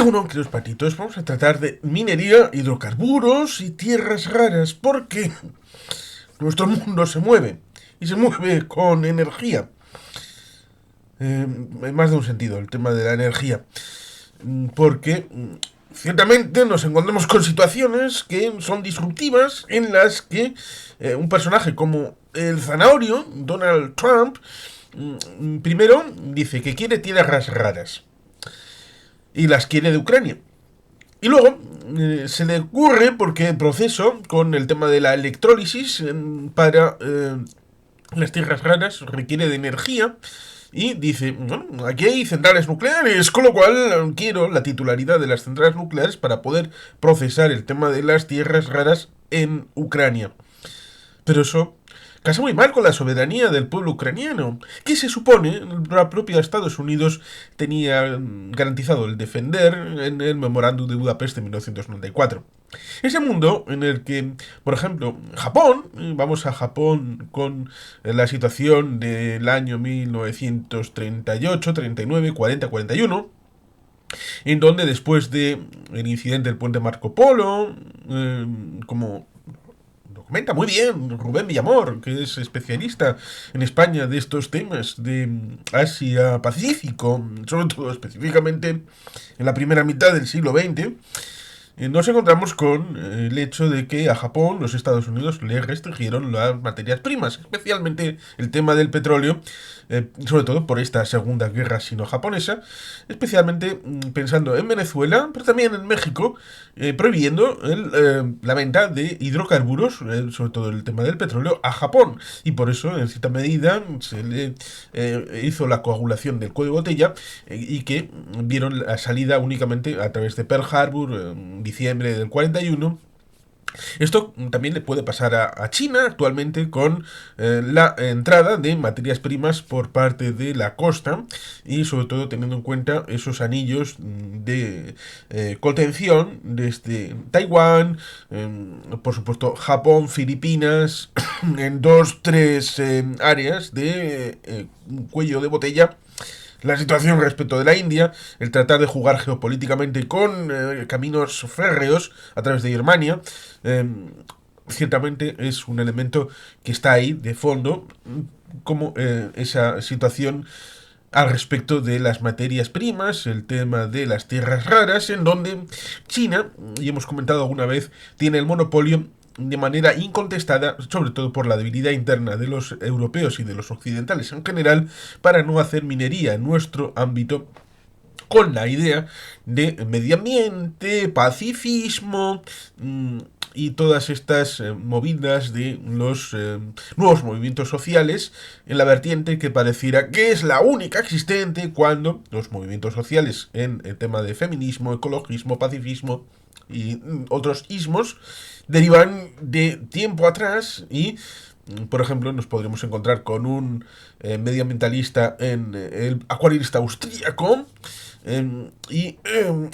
Bueno, queridos patitos, vamos a tratar de minería, hidrocarburos y tierras raras, porque nuestro mundo se mueve, y se mueve con energía. En más de un sentido, el tema de la energía. Porque ciertamente nos encontramos con situaciones que son disruptivas, en las que un personaje como el zanahorio, Donald Trump, primero dice que quiere tierras raras, y las quiere de Ucrania. Y luego se le ocurre, porque el proceso con el tema de la electrólisis para las tierras raras requiere de energía. Y dice, bueno, aquí hay centrales nucleares, con lo cual quiero la titularidad de las centrales nucleares para poder procesar el tema de las tierras raras en Ucrania. Pero eso casa muy mal con la soberanía del pueblo ucraniano, que se supone la propia Estados Unidos tenía garantizado el defender en el Memorándum de Budapest de 1994. Ese mundo en el que, por ejemplo, Japón, vamos a Japón con la situación del año 1938, 39, 40, 41, en donde después de el incidente del puente Marco Polo, como comenta muy bien Rubén Villamor, que es especialista en España de estos temas de Asia-Pacífico, sobre todo específicamente en la primera mitad del siglo XX. Nos encontramos con el hecho de que a Japón los Estados Unidos le restringieron las materias primas, especialmente el tema del petróleo, sobre todo por esta segunda guerra sino-japonesa, especialmente pensando en Venezuela, pero también en México, prohibiendo la venta de hidrocarburos, sobre todo el tema del petróleo, a Japón. Y por eso, en cierta medida, se le hizo la coagulación del cuello de botella, y que vieron la salida únicamente a través de Pearl Harbor, diciembre del 41. Esto también le puede pasar a China actualmente con la entrada de materias primas por parte de la costa, y sobre todo teniendo en cuenta esos anillos de contención desde Taiwán, por supuesto Japón, Filipinas, en dos, tres áreas de cuello de botella. La situación respecto de la India, el tratar de jugar geopolíticamente con caminos férreos a través de Birmania, eh, ciertamente es un elemento que está ahí de fondo, como esa situación al respecto de las materias primas, el tema de las tierras raras, en donde China, y hemos comentado alguna vez, tiene el monopolio de manera incontestada, sobre todo por la debilidad interna de los europeos y de los occidentales en general, para no hacer minería en nuestro ámbito, con la idea de medio ambiente, pacifismo, y todas estas movidas de los nuevos movimientos sociales, en la vertiente que pareciera que es la única existente, cuando los movimientos sociales en el tema de feminismo, ecologismo, pacifismo y otros ismos derivan de tiempo atrás. Y por ejemplo, nos podremos encontrar con un medioambientalista en el acuarelista austríaco, y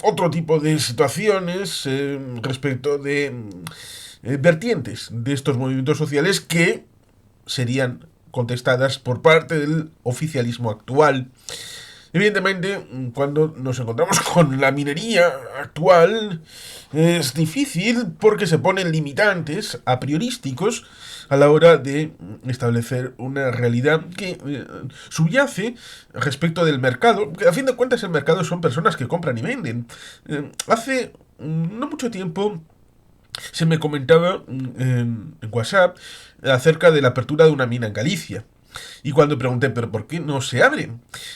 otro tipo de situaciones respecto de vertientes de estos movimientos sociales que serían contestadas por parte del oficialismo actual. Evidentemente, cuando nos encontramos con la minería actual, es difícil porque se ponen limitantes a priorísticos a la hora de establecer una realidad que subyace respecto del mercado, que a fin de cuentas el mercado son personas que compran y venden. Hace no mucho tiempo se me comentaba en WhatsApp acerca de la apertura de una mina en Galicia. Y cuando pregunté, ¿pero por qué no se abre?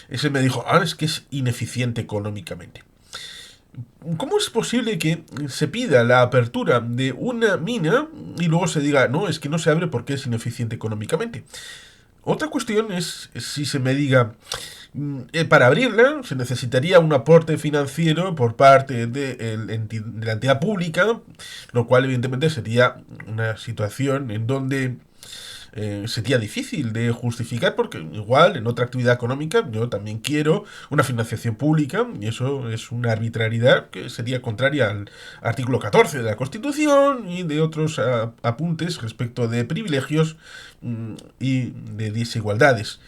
Ese me dijo, es que es ineficiente económicamente. ¿Cómo es posible que se pida la apertura de una mina y luego se diga, no, es que no se abre porque es ineficiente económicamente? Otra cuestión es si se me diga, para abrirla se necesitaría un aporte financiero por parte de la entidad pública, lo cual evidentemente sería una situación en donde sería difícil de justificar, porque igual en otra actividad económica yo también quiero una financiación pública, y eso es una arbitrariedad que sería contraria al artículo 14 de la Constitución y de otros apuntes respecto de privilegios y de desigualdades.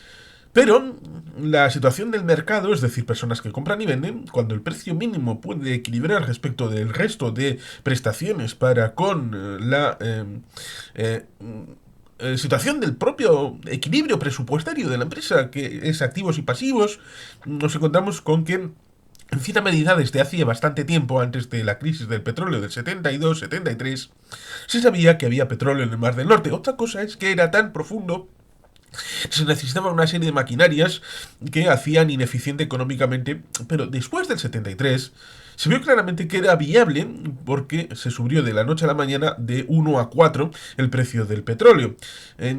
Pero la situación del mercado, es decir, personas que compran y venden, cuando el precio mínimo puede equilibrar respecto del resto de prestaciones para con eh, situación del propio equilibrio presupuestario de la empresa, que es activos y pasivos, nos encontramos con que en cierta medida, desde hace bastante tiempo, antes de la crisis del petróleo del 72-73, se sabía que había petróleo en el Mar del Norte. Otra cosa es que era tan profundo, se necesitaba una serie de maquinarias que hacían ineficiente económicamente, pero después del 73 se vio claramente que era viable porque se subió de la noche a la mañana de 1 a 4 el precio del petróleo.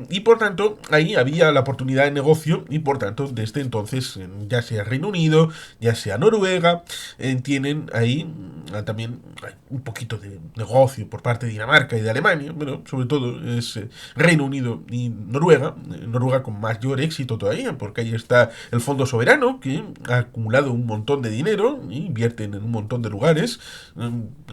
Y por tanto, ahí había la oportunidad de negocio y por tanto, desde entonces, ya sea Reino Unido, ya sea Noruega, tienen ahí también un poquito de negocio por parte de Dinamarca y de Alemania, pero sobre todo es Reino Unido y Noruega, Noruega con mayor éxito todavía, porque ahí está el Fondo Soberano, que ha acumulado un montón de dinero, e invierten en un montón de lugares.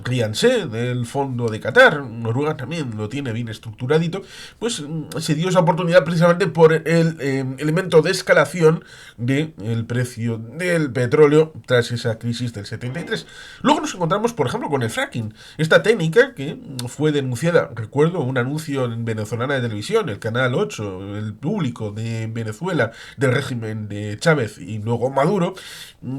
Ríanse del Fondo de Qatar, Noruega también lo tiene bien estructuradito, pues se dio esa oportunidad precisamente por el elemento de escalación del precio del petróleo tras esa crisis del 73. Luego nos encontramos, por ejemplo, con el fracking, esta técnica que fue denunciada, recuerdo un anuncio en venezolana de televisión, el canal 8, el público de Venezuela, del régimen de Chávez y luego Maduro,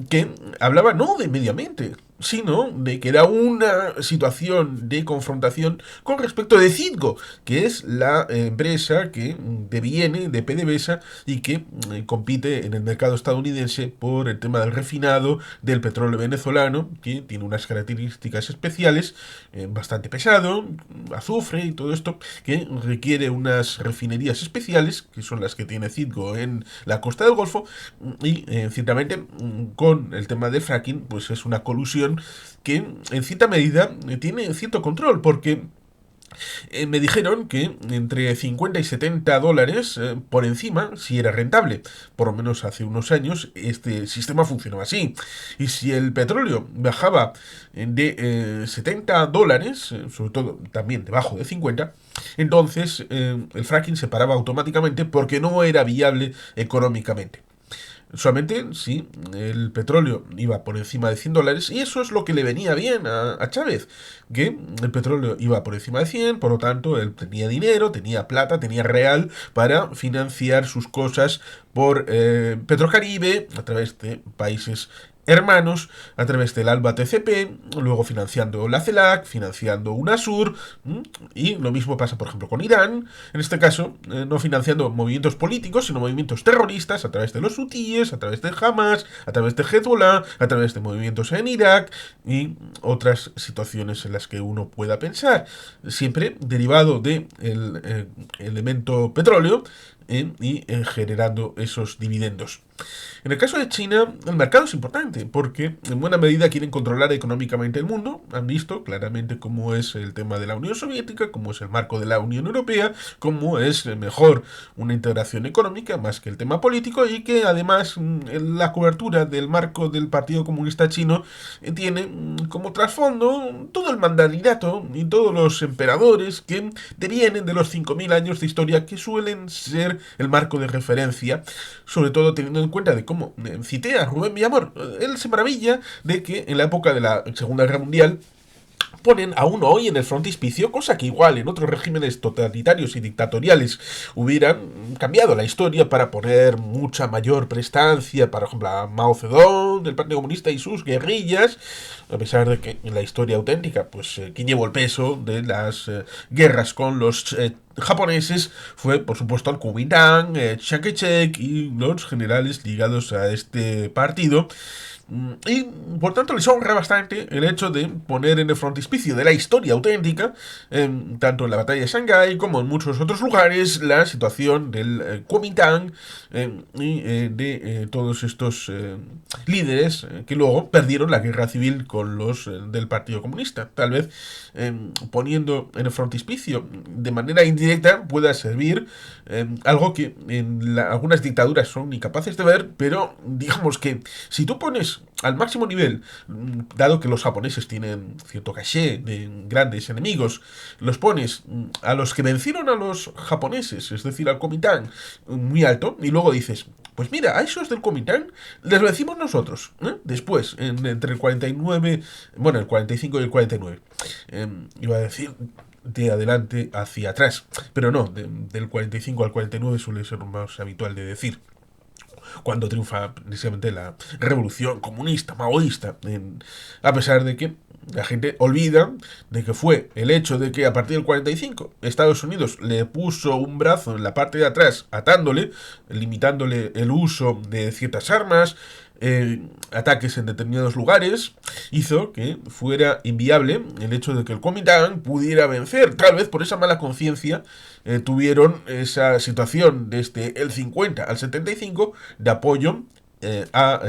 que hablaba no de medio ambiente, sino de que era una situación de confrontación con respecto de Citgo, que es la empresa que deviene de PDVSA y que compite en el mercado estadounidense por el tema del refinado del petróleo venezolano, que tiene unas características especiales, bastante pesado, azufre y todo esto, que requiere unas refinerías especiales, que son las que tiene Citgo en la costa del Golfo, y ciertamente con el tema del fracking, pues es una colusión que en cierta medida tiene cierto control, porque me dijeron que entre 50 y 70 dólares por encima si era rentable. Por lo menos hace unos años este sistema funcionaba así. Y si el petróleo bajaba de 70 dólares, sobre todo también debajo de 50, entonces el fracking se paraba automáticamente porque no era viable económicamente. Solamente si el petróleo iba por encima de 100 dólares, y eso es lo que le venía bien a Chávez, que el petróleo iba por encima de 100, por lo tanto él tenía dinero, tenía plata, tenía real para financiar sus cosas por Petrocaribe, a través de países hermanos, a través del ALBA TCP, luego financiando la CELAC, financiando UNASUR, y lo mismo pasa, por ejemplo, con Irán, en este caso, no financiando movimientos políticos, sino movimientos terroristas a través de los hutíes, a través de Hamas, a través de Hezbollah, a través de movimientos en Irak y otras situaciones en las que uno pueda pensar, siempre derivado del elemento petróleo, y generando esos dividendos. En el caso de China, el mercado es importante porque en buena medida quieren controlar económicamente el mundo. Han visto claramente cómo es el tema de la Unión Soviética, cómo es el marco de la Unión Europea, cómo es mejor una integración económica más que el tema político, y que además la cobertura del marco del Partido Comunista Chino tiene como trasfondo todo el mandarinato y todos los emperadores que devienen de los 5000 años de historia, que suelen ser el marco de referencia, sobre todo teniendo en cuenta de cómo cité a Rubén Villamor. Él se maravilla de que en la época de la Segunda Guerra Mundial ponen a uno hoy en el frontispicio, cosa que igual en otros regímenes totalitarios y dictatoriales hubieran cambiado la historia para poner mucha mayor prestancia, por ejemplo, a Mao Zedong, del Partido Comunista y sus guerrillas, a pesar de que en la historia auténtica, pues quien llevó el peso de las guerras con los japoneses fue, por supuesto, el Kuomintang, Chiang Kai-shek y los generales ligados a este partido. Y por tanto les honra bastante el hecho de poner en el frontispicio de la historia auténtica, tanto en la batalla de Shanghái como en muchos otros lugares, la situación del Kuomintang y de todos estos líderes líderes que luego perdieron la guerra civil con los del Partido Comunista. Tal vez poniendo en el frontispicio de manera indirecta pueda servir algo que en algunas dictaduras son incapaces de ver, pero digamos que si tú pones al máximo nivel, dado que los japoneses tienen cierto caché de grandes enemigos, los pones a los que vencieron a los japoneses, es decir, al Kuomintang, muy alto, y luego dices, pues mira, a esos del Kuomintang les vencimos nosotros, después, entre el 49, bueno, el 45 y el 49. Iba a decir de adelante hacia atrás, pero no, del 45 al 49 suele ser más habitual de decir cuando triunfa precisamente la revolución comunista, maoísta, a pesar de que la gente olvida de que fue el hecho de que a partir del 45 Estados Unidos le puso un brazo en la parte de atrás atándole, limitándole el uso de ciertas armas, ataques en determinados lugares, hizo que fuera inviable el hecho de que el Kuomintang pudiera vencer. Tal vez por esa mala conciencia tuvieron esa situación desde el 50 al 75 de apoyo a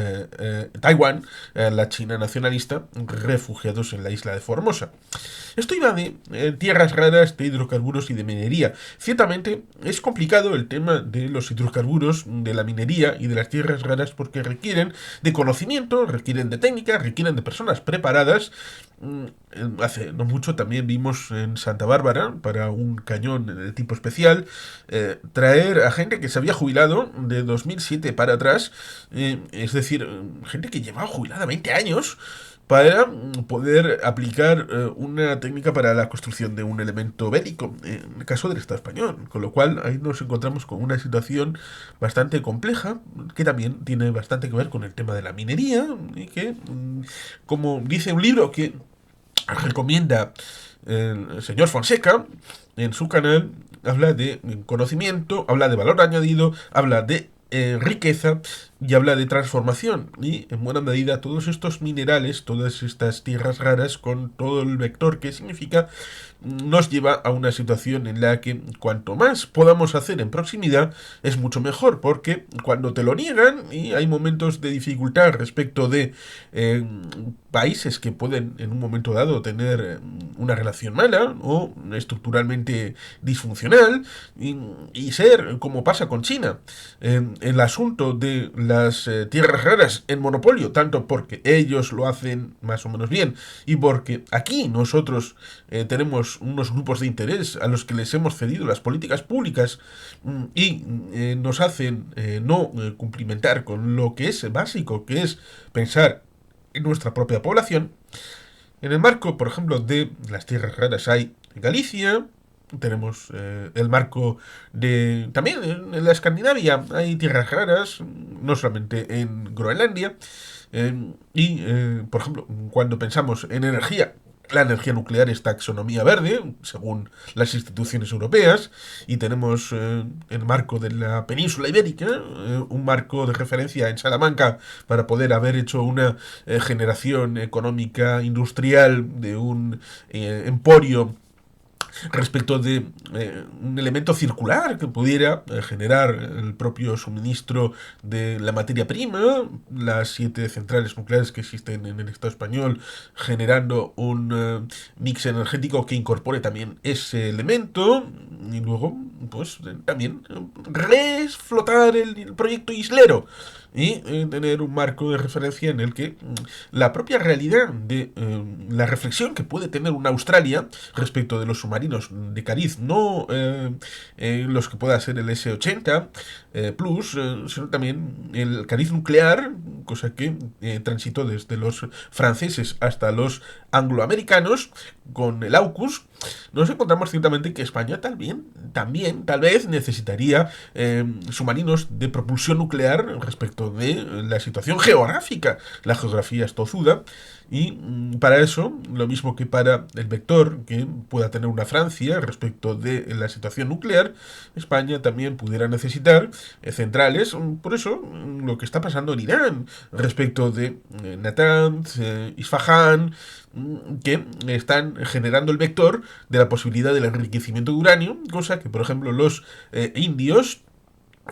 Taiwán, la China nacionalista, refugiados en la isla de Formosa. Esto iba de tierras raras, de hidrocarburos y de minería. Ciertamente es complicado el tema de los hidrocarburos, de la minería y de las tierras raras porque requieren de conocimiento, requieren de técnica, requieren de personas preparadas. Hace no mucho también vimos en Santa Bárbara, para un cañón de tipo especial, traer a gente que se había jubilado de 2007 para atrás, es decir, gente que llevaba jubilada 20 años, para poder aplicar una técnica para la construcción de un elemento bélico, en el caso del Estado español. Con lo cual ahí nos encontramos con una situación bastante compleja, que también tiene bastante que ver con el tema de la minería, y que, como dice un libro que recomienda el señor Fonseca en su canal, habla de conocimiento, habla de valor añadido, habla de riqueza y habla de transformación, y en buena medida todos estos minerales, todas estas tierras raras, con todo el vector que significa, nos lleva a una situación en la que cuanto más podamos hacer en proximidad es mucho mejor, porque cuando te lo niegan y hay momentos de dificultad respecto de países que pueden en un momento dado tener una relación mala o estructuralmente disfuncional, y ser como pasa con China, el asunto de las tierras raras en monopolio, tanto porque ellos lo hacen más o menos bien y porque aquí nosotros tenemos unos grupos de interés a los que les hemos cedido las políticas públicas, y nos hacen no cumplimentar con lo que es básico, que es pensar en nuestra propia población. En el marco, por ejemplo, de las tierras raras hay Galicia. Tenemos el marco de... También en la Escandinavia hay tierras raras, no solamente en Groenlandia. Por ejemplo, cuando pensamos en energía, la energía nuclear es taxonomía verde, según las instituciones europeas, y tenemos el marco de la península ibérica, un marco de referencia en Salamanca para poder haber hecho una generación económica industrial de un emporio respecto de un elemento circular que pudiera generar el propio suministro de la materia prima, las 7 centrales nucleares que existen en el Estado español, generando un mix energético que incorpore también ese elemento, y luego pues también reflotar el proyecto islero, y tener un marco de referencia en el que la propia realidad de la reflexión que puede tener una Australia respecto de los submarinos de Cariz, no los que pueda ser el S-80 Plus, sino también el Cariz nuclear, cosa que transitó desde los franceses hasta los angloamericanos con el AUKUS. Nos encontramos ciertamente que España también tal vez necesitaría submarinos de propulsión nuclear respecto de la situación geográfica. La geografía es tozuda, y para eso, lo mismo que para el vector que pueda tener una Francia respecto de la situación nuclear, España también pudiera necesitar centrales. Por eso, lo que está pasando en Irán respecto de Natanz, Isfahán, que están generando el vector de la posibilidad del enriquecimiento de uranio, cosa que, por ejemplo, los indios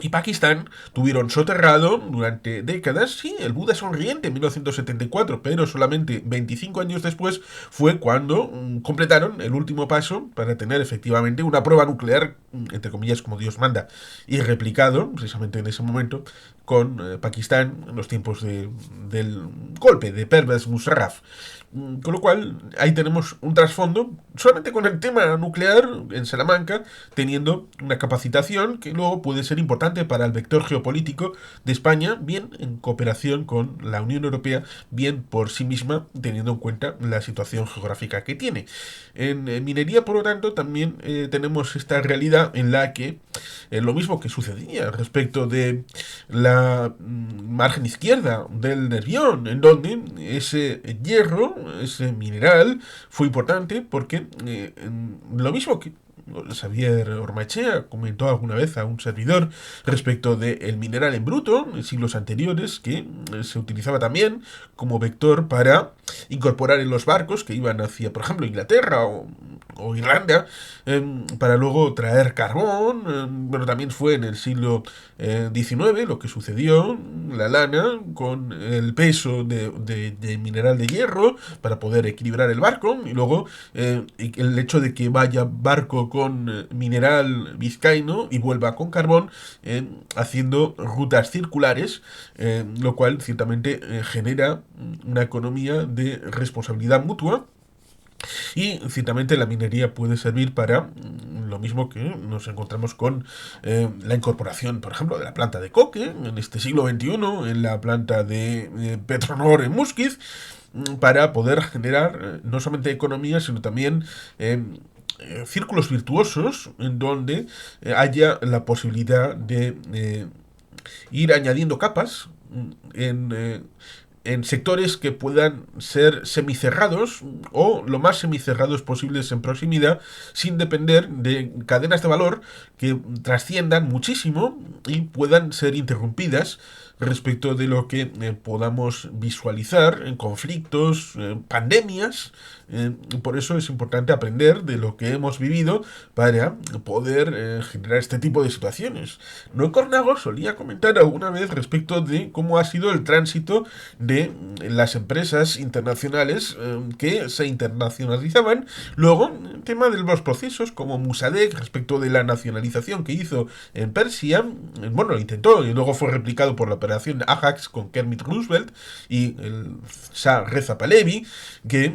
y Pakistán tuvieron soterrado durante décadas, sí, el Buda sonriente en 1974, pero solamente 25 años después fue cuando completaron el último paso para tener efectivamente una prueba nuclear, entre comillas, como Dios manda, y replicado, precisamente en ese momento, con Pakistán en los tiempos del golpe de Pervez Musharraf. Con lo cual, ahí tenemos un trasfondo solamente con el tema nuclear en Salamanca, teniendo una capacitación que luego puede ser importante para el vector geopolítico de España, bien en cooperación con la Unión Europea, bien por sí misma, teniendo en cuenta la situación geográfica que tiene. En minería, por lo tanto, también tenemos esta realidad en la que lo mismo que sucedía respecto de la margen izquierda del Nervión, en donde ese hierro, ese mineral, fue importante porque lo mismo que Xavier Ormachea comentó alguna vez a un servidor respecto del mineral en bruto en siglos anteriores, que se utilizaba también como vector para incorporar en los barcos que iban hacia, por ejemplo, Inglaterra o Irlanda, para luego traer carbón. Bueno, también fue en el siglo XIX lo que sucedió, la lana con el peso de mineral de hierro para poder equilibrar el barco, y luego el hecho de que vaya barco con mineral vizcaíno y vuelva con carbón, haciendo rutas circulares, lo cual ciertamente genera una economía de responsabilidad mutua. Y ciertamente la minería puede servir para lo mismo que nos encontramos con la incorporación, por ejemplo, de la planta de coque en este siglo XXI, en la planta de Petronor en Musquiz, para poder generar no solamente economía, sino también círculos virtuosos en donde haya la posibilidad de ir añadiendo capas en sectores que puedan ser semicerrados o lo más semicerrados posibles en proximidad, sin depender de cadenas de valor que trasciendan muchísimo y puedan ser interrumpidas respecto de lo que podamos visualizar en conflictos, pandemias. Por eso es importante aprender de lo que hemos vivido para poder generar este tipo de situaciones. Noé Cornago solía comentar alguna vez respecto de cómo ha sido el tránsito de las empresas internacionales que se internacionalizaban. Luego, el tema de los procesos como Mossadegh respecto de la nacionalización que hizo en Persia, bueno, lo intentó y luego fue replicado por la operación Ajax con Kermit Roosevelt y el Shah Reza Pahlavi, que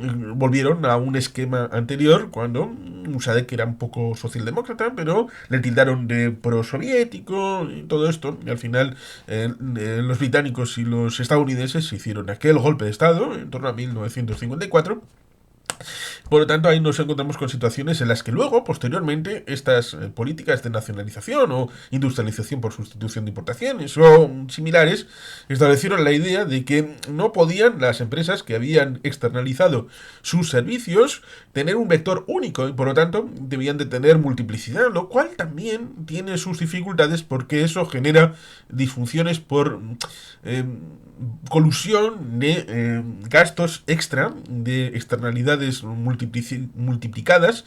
volvieron a un esquema anterior cuando Mossadegh era un poco socialdemócrata, pero le tildaron de prosoviético y todo esto, y al final los británicos y los estadounidenses hicieron aquel golpe de estado en torno a 1954. Por lo tanto, ahí nos encontramos con situaciones en las que luego, posteriormente, estas políticas de nacionalización o industrialización por sustitución de importaciones o similares establecieron la idea de que no podían las empresas que habían externalizado sus servicios tener un vector único y por lo tanto debían de tener multiplicidad, lo cual también tiene sus dificultades porque eso genera disfunciones por colusión de gastos extra, de externalidades multiplicadas,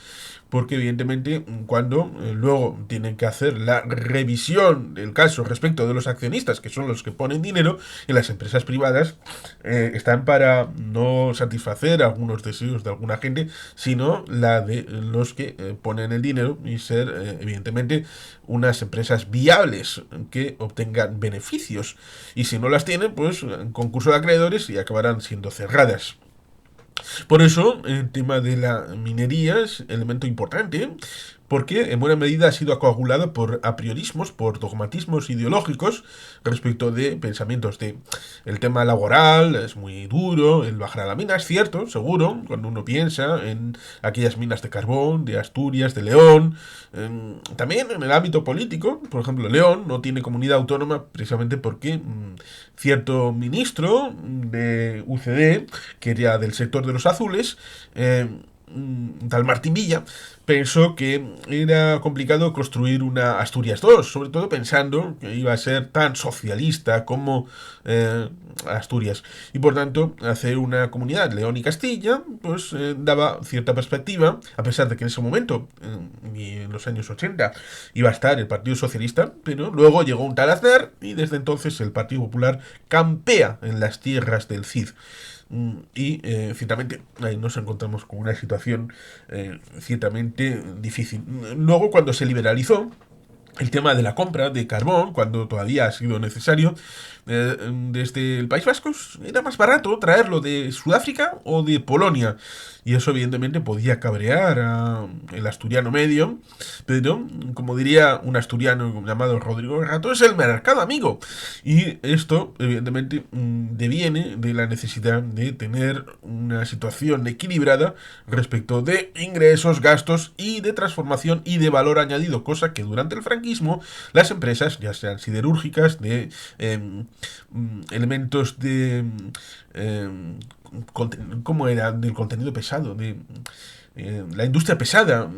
porque evidentemente cuando luego tienen que hacer la revisión del caso respecto de los accionistas, que son los que ponen dinero, en las empresas privadas están para no satisfacer algunos deseos de alguna gente, sino la de los que ponen el dinero y ser evidentemente unas empresas viables que obtengan beneficios, y si no las tienen, pues concurso de acreedores y acabarán siendo cerradas. Por eso, el tema de la minería es elemento importante, porque en buena medida ha sido coagulado por apriorismos, por dogmatismos ideológicos respecto de pensamientos de el tema laboral es muy duro, el bajar a la mina es cierto, seguro, cuando uno piensa en aquellas minas de carbón, de Asturias, de León. También en el ámbito político, por ejemplo, León no tiene comunidad autónoma precisamente porque cierto ministro de UCD, que era del sector de los azules, tal Martín Villa pensó que era complicado construir una Asturias 2, sobre todo pensando que iba a ser tan socialista como Asturias. Y por tanto, hacer una comunidad León y Castilla, pues daba cierta perspectiva, a pesar de que en ese momento, y en los años 80, iba a estar el Partido Socialista, pero luego llegó un tal Aznar y desde entonces el Partido Popular campea en las tierras del Cid. Y ciertamente ahí nos encontramos con una situación ciertamente difícil. Luego, cuando se liberalizó el tema de la compra de carbón, cuando todavía ha sido necesario, desde el País Vasco era más barato traerlo de Sudáfrica o de Polonia. Y eso evidentemente podía cabrear el asturiano medio, pero como diría un asturiano llamado Rodrigo Rato, es el mercado amigo. Y esto evidentemente deviene de la necesidad de tener una situación equilibrada respecto de ingresos, gastos y de transformación y de valor añadido, cosa que durante el franquismo las empresas, ya sean siderúrgicas, de elementos de ¿cómo era? Del contenido pesado, de la industria pesada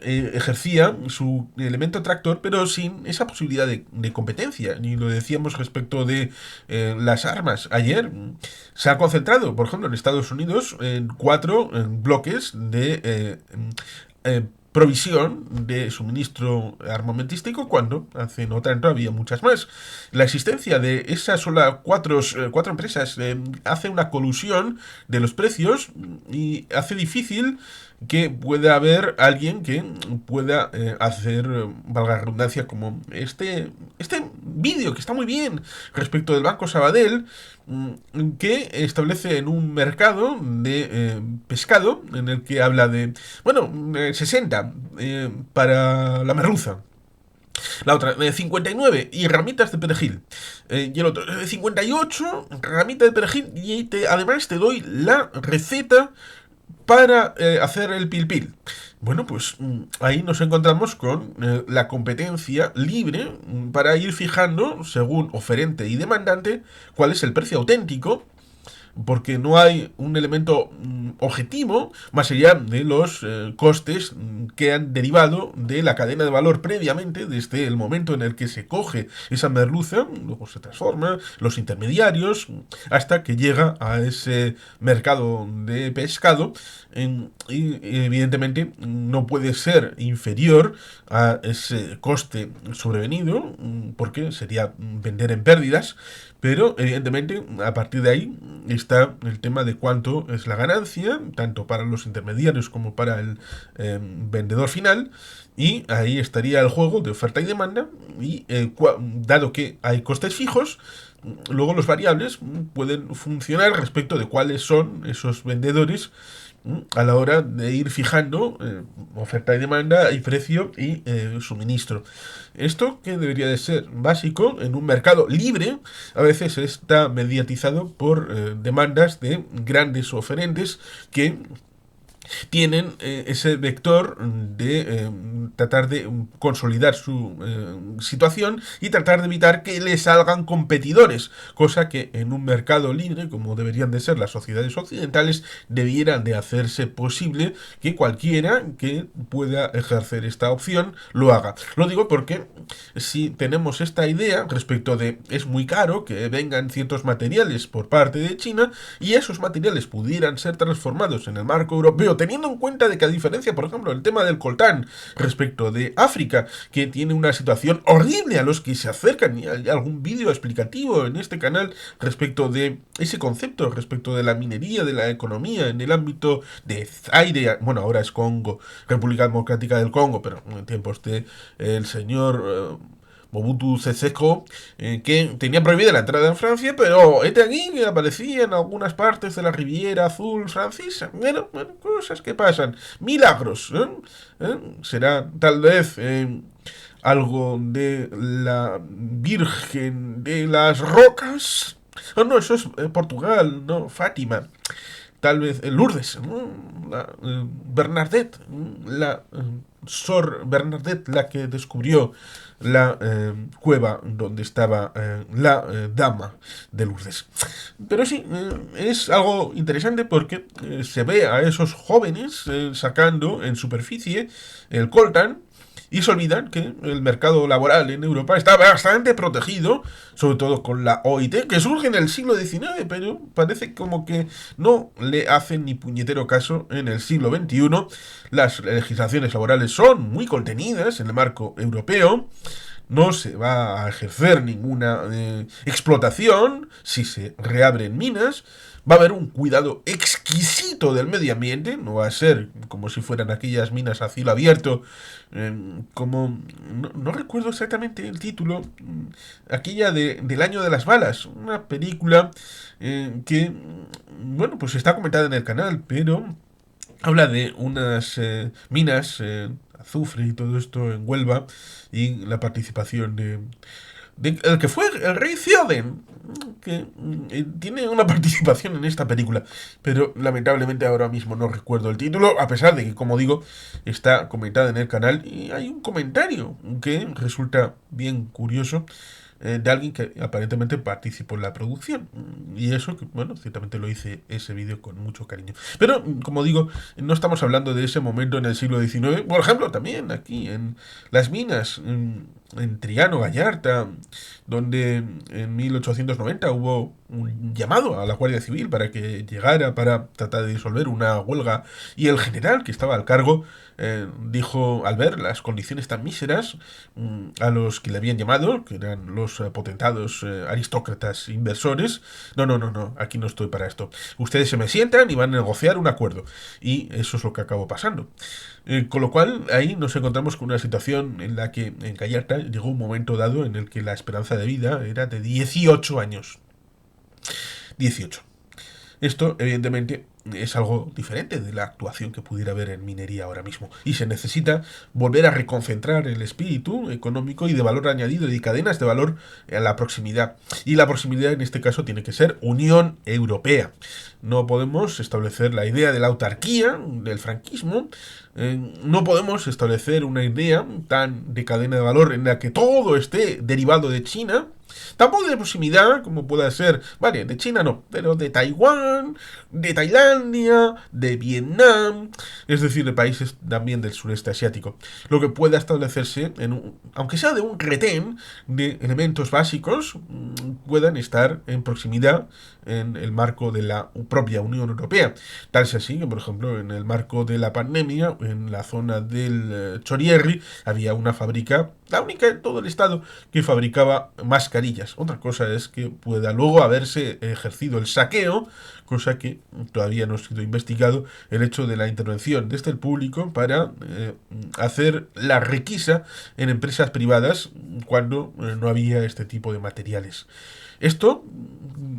ejercía su elemento tractor, pero sin esa posibilidad de competencia. Y lo decíamos respecto de las armas. Ayer se ha concentrado, por ejemplo, en Estados Unidos, en 4 bloques de provisión de suministro armamentístico cuando hace no tanto había muchas más. La existencia de esas sola cuatro empresas hace una colusión de los precios y hace difícil que pueda haber alguien que pueda hacer, valga la redundancia, como este vídeo que está muy bien respecto del Banco Sabadell, que establece en un mercado de pescado en el que habla de, bueno, 60 para la merluza. La otra, 59 y ramitas de perejil. Y el otro, 58 ramitas de perejil. Y además te doy la receta para hacer el pil pil. Bueno, pues ahí nos encontramos con la competencia libre para ir fijando, según oferente y demandante, cuál es el precio auténtico, porque no hay un elemento objetivo más allá de los costes que han derivado de la cadena de valor previamente, desde el momento en el que se coge esa merluza, luego se transforma, los intermediarios, hasta que llega a ese mercado de pescado, y evidentemente no puede ser inferior a ese coste sobrevenido, porque sería vender en pérdidas, pero evidentemente a partir de ahí está el tema de cuánto es la ganancia, tanto para los intermediarios como para el vendedor final, y ahí estaría el juego de oferta y demanda, y dado que hay costes fijos, luego los variables pueden funcionar respecto de cuáles son esos vendedores a la hora de ir fijando oferta y demanda y precio y suministro. Esto que debería de ser básico en un mercado libre, a veces está mediatizado por demandas de grandes oferentes que tienen ese vector de tratar de consolidar su situación y tratar de evitar que le salgan competidores, cosa que en un mercado libre, como deberían de ser las sociedades occidentales, debieran de hacerse posible que cualquiera que pueda ejercer esta opción lo haga. Lo digo porque si tenemos esta idea respecto de es muy caro que vengan ciertos materiales por parte de China y esos materiales pudieran ser transformados en el marco europeo, teniendo en cuenta de que a diferencia, por ejemplo, el tema del coltán respecto de África, que tiene una situación horrible a los que se acercan, y hay algún vídeo explicativo en este canal respecto de ese concepto, respecto de la minería, de la economía en el ámbito de Zaire, bueno, ahora es Congo, República Democrática del Congo, pero en tiempos de el señor Mobutu Sese que tenía prohibida la entrada en Francia, pero este aquí que aparecía en algunas partes de la Riviera Azul francesa. Bueno, cosas que pasan. Milagros. Será tal vez algo de la Virgen de las Rocas. Oh, no, eso es Portugal, no, Fátima. tal vez Lourdes, la Bernadette, la Sor Bernadette, la que descubrió la cueva donde estaba la dama de Lourdes. Pero sí, es algo interesante porque se ve a esos jóvenes sacando en superficie el coltan y se olvidan que el mercado laboral en Europa está bastante protegido, sobre todo con la OIT, que surge en el siglo XIX, pero parece como que no le hacen ni puñetero caso en el siglo XXI. Las legislaciones laborales son muy contenidas en el marco europeo. No se va a ejercer ninguna explotación si se reabren minas. Va a haber un cuidado exquisito del medio ambiente. No va a ser como si fueran aquellas minas a cielo abierto. Como... No recuerdo exactamente el título. Aquella del año de las balas. Una película que, bueno, pues está comentada en el canal, pero habla de unas minas, azufre y todo esto en Huelva y la participación de el que fue el rey Theoden, que tiene una participación en esta película, pero lamentablemente ahora mismo no recuerdo el título, a pesar de que, como digo, está comentada en el canal y hay un comentario que resulta bien curioso de alguien que aparentemente participó en la producción. Y eso, que, bueno, ciertamente lo hice ese vídeo con mucho cariño. Pero, como digo, no estamos hablando de ese momento en el siglo XIX. Por ejemplo, también aquí en las minas, en Triano, Vallarta, donde en 1890 hubo un llamado a la Guardia Civil para que llegara para tratar de disolver una huelga y el general que estaba al cargo dijo, al ver las condiciones tan míseras, a los que le habían llamado, que eran los potentados aristócratas inversores, no, no, no, no, aquí no estoy para esto. Ustedes se me sientan y van a negociar un acuerdo. Y eso es lo que acabó pasando. Con lo cual, ahí nos encontramos con una situación en la que en Gallarta llegó un momento dado en el que la esperanza de vida era de 18 años. 18. Esto, evidentemente, es algo diferente de la actuación que pudiera haber en minería ahora mismo. Y se necesita volver a reconcentrar el espíritu económico y de valor añadido y cadenas de valor a la proximidad. Y la proximidad en este caso tiene que ser Unión Europea. No podemos establecer la idea de la autarquía, del franquismo. No podemos establecer una idea tan de cadena de valor en la que todo esté derivado de China. Tampoco de proximidad, como pueda ser, vale, de China no, pero de Taiwán, de Tailandia, de Vietnam, es decir, de países también del sureste asiático. Lo que pueda establecerse, aunque sea de un retén de elementos básicos, puedan estar en proximidad en el marco de la propia Unión Europea. Tal es así que, por ejemplo, en el marco de la pandemia, en la zona del Chorierri, había una fábrica, la única en todo el estado, que fabricaba mascarillas. Otra cosa es que pueda luego haberse ejercido el saqueo, cosa que todavía no ha sido investigado, el hecho de la intervención desde el público para hacer la requisa en empresas privadas cuando no había este tipo de materiales. Esto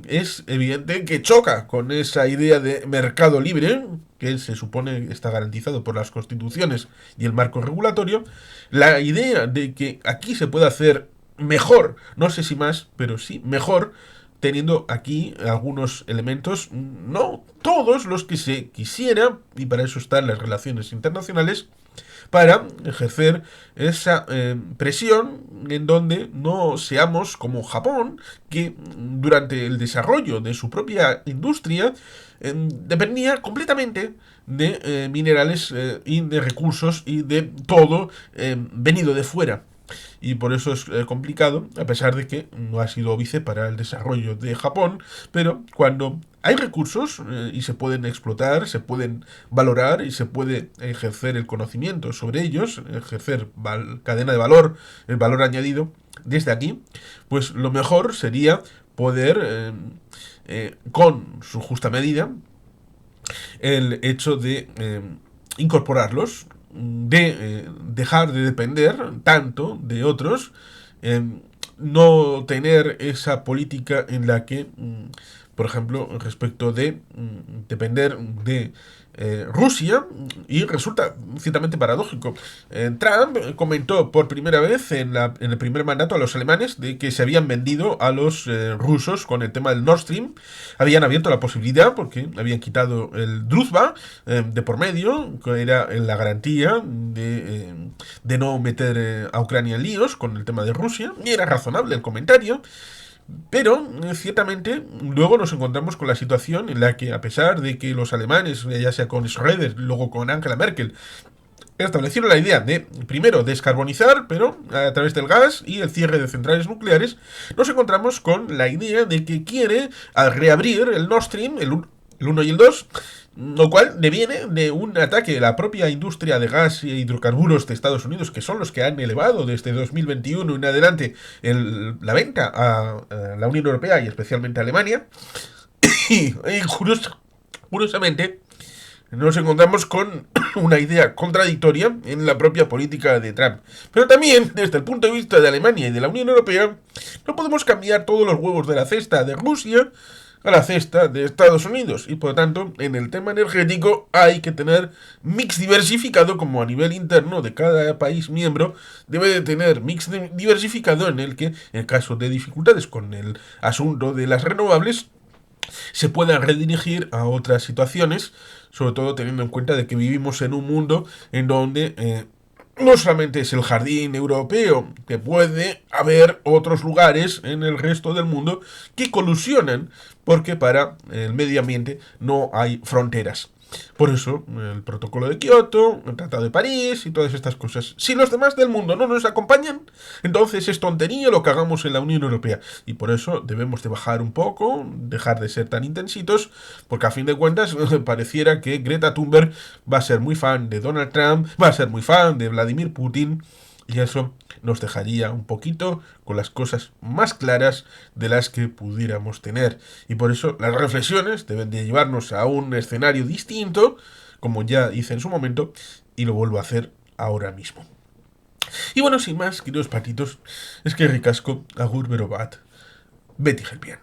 es evidente que choca con esa idea de mercado libre, que se supone está garantizado por las constituciones y el marco regulatorio, la idea de que aquí se puede hacer mejor, no sé si más, pero sí mejor, teniendo aquí algunos elementos, no todos los que se quisiera, y para eso están las relaciones internacionales, para ejercer esa presión en donde no seamos como Japón, que durante el desarrollo de su propia industria dependía completamente de minerales y de recursos y de todo venido de fuera. Y por eso es complicado, a pesar de que no ha sido óbice para el desarrollo de Japón, pero cuando hay recursos y se pueden explotar, se pueden valorar y se puede ejercer el conocimiento sobre ellos, ejercer cadena de valor, el valor añadido desde aquí, pues lo mejor sería poder, con su justa medida, el hecho de incorporarlos, de dejar de depender tanto de otros, no tener esa política en la que por ejemplo, respecto de depender de Rusia, y resulta ciertamente paradójico. Trump comentó por primera vez en el primer mandato a los alemanes de que se habían vendido a los rusos con el tema del Nord Stream, habían abierto la posibilidad porque habían quitado el Druzhba de por medio, que era la garantía de no meter a Ucrania en líos con el tema de Rusia, y era razonable el comentario. Pero, ciertamente, luego nos encontramos con la situación en la que, a pesar de que los alemanes, ya sea con Schröder, luego con Angela Merkel, establecieron la idea de, primero, descarbonizar, pero a través del gas y el cierre de centrales nucleares, nos encontramos con la idea de que quiere reabrir el Nord Stream, el 1 y el 2, lo cual deviene de un ataque de la propia industria de gas y hidrocarburos de Estados Unidos, que son los que han elevado desde 2021 en adelante la venta a la Unión Europea y especialmente a Alemania. Y curiosamente, nos encontramos con una idea contradictoria en la propia política de Trump. Pero también, desde el punto de vista de Alemania y de la Unión Europea, no podemos cambiar todos los huevos de la cesta de Rusia a la cesta de Estados Unidos. Y por lo tanto, en el tema energético hay que tener mix diversificado, como a nivel interno de cada país miembro debe de tener mix diversificado, en el que, en caso de dificultades con el asunto de las renovables, se puedan redirigir a otras situaciones, sobre todo teniendo en cuenta de que vivimos en un mundo en donde no solamente es el jardín europeo, que puede haber otros lugares en el resto del mundo que colusionan, porque para el medio ambiente no hay fronteras. Por eso, el protocolo de Kioto, el Tratado de París y todas estas cosas. Si los demás del mundo no nos acompañan, entonces es tontería lo que hagamos en la Unión Europea. Y por eso debemos de bajar un poco, dejar de ser tan intensitos, porque a fin de cuentas pareciera que Greta Thunberg va a ser muy fan de Donald Trump, va a ser muy fan de Vladimir Putin, y eso nos dejaría un poquito con las cosas más claras de las que pudiéramos tener. Y por eso las reflexiones deben de llevarnos a un escenario distinto, como ya hice en su momento, y lo vuelvo a hacer ahora mismo. Y bueno, sin más, queridos patitos, es que ricasco, agur, berobat, Betty Gelpian.